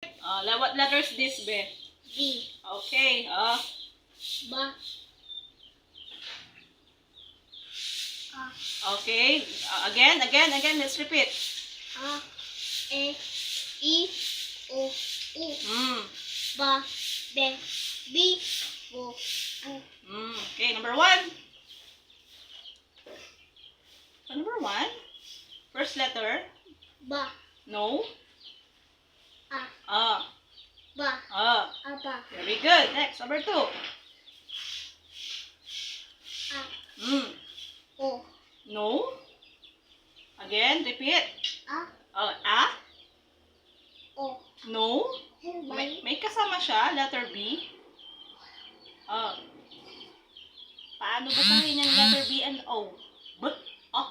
What letter is this, Be? B. Okay. Ba. Okay. Again. Let's repeat. A. E. I. O. U. Ba. Be. Bi. Bo. Bu. Okay, number 1. So, number 1. First letter. Ba. No. A. Ba. Aba. Very good. Next, number 2. A. O. No. Again, repeat. A. O. No. May kasama siya, letter B. Paano basahin yung letter B and O? B. O.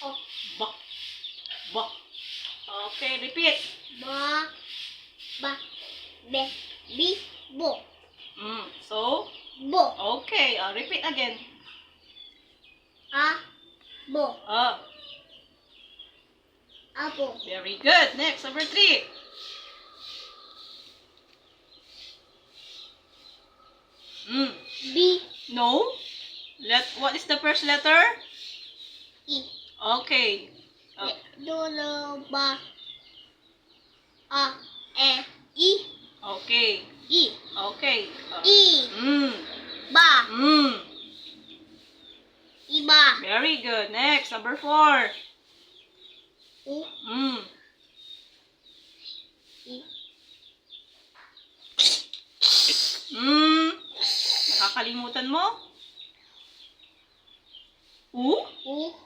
O. B. B. Okay, repeat. Ba. Ba. Be. Bi. Bo. So, Bo. okay. Repeat again. A. Bo. Abo. Very good. Next, number 3. B. No. What is the first letter? I. Okay. Dulo. Ba. A. E. I. Okay. I. Okay. I. Ba. Iba. Very good. Next, number 4. U. I. Nakakalimutan mo? U? U.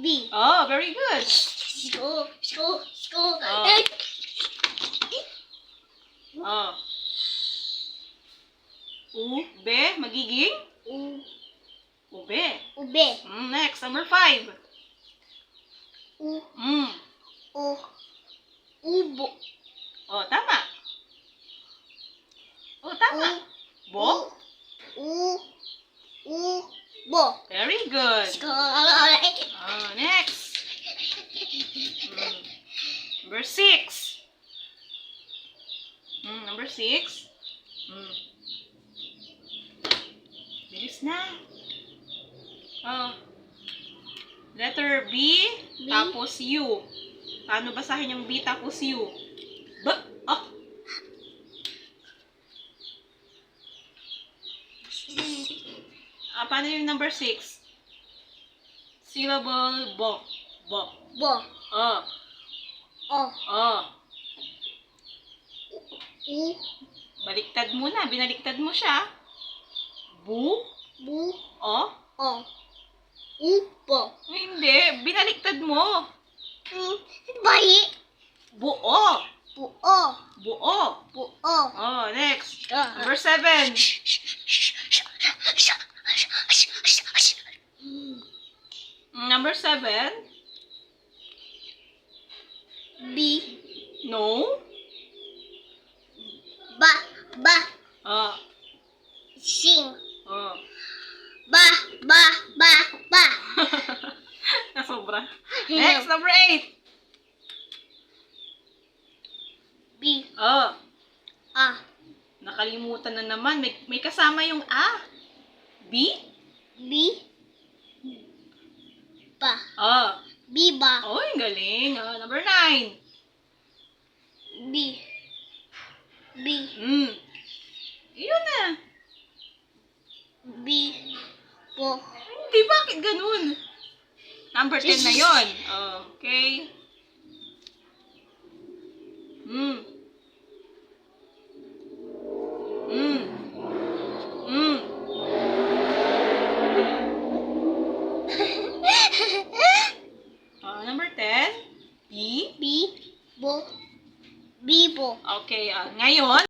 B. Oh, very good. Go. U, be, magiging? U. Ube. Ube. Next, number 5. U. O. Ubo. Oh, tama. Oh, tama. Bo? Bo. Very good. Next. Number 6. Number 6. Bilis na. Letter B, tapos U. Paano basahin yung B tapos U? B. Paano yung number 6? Syllable bo. Bo. Bo. O. U. Baliktad mo na. Binaliktad mo siya. Bu. Bu. O. Upo. Hindi. Binaliktad mo. Bayi. Buo. Buo. Buo. Buo. Next. Number 7. Number 7. B. No. Ba. Sing. Ba. Nasobra. Next, number 8. B. Nakalimutan na naman. May kasama yung A. B? B. Ba. Biba. Oh, yung galing. Number 9. B. Yun na. B. Bo. Hindi, bakit ganun? Number 10 na yun. Okay. Number 10. B. B. Bo. Bibo. Okay, ngayon,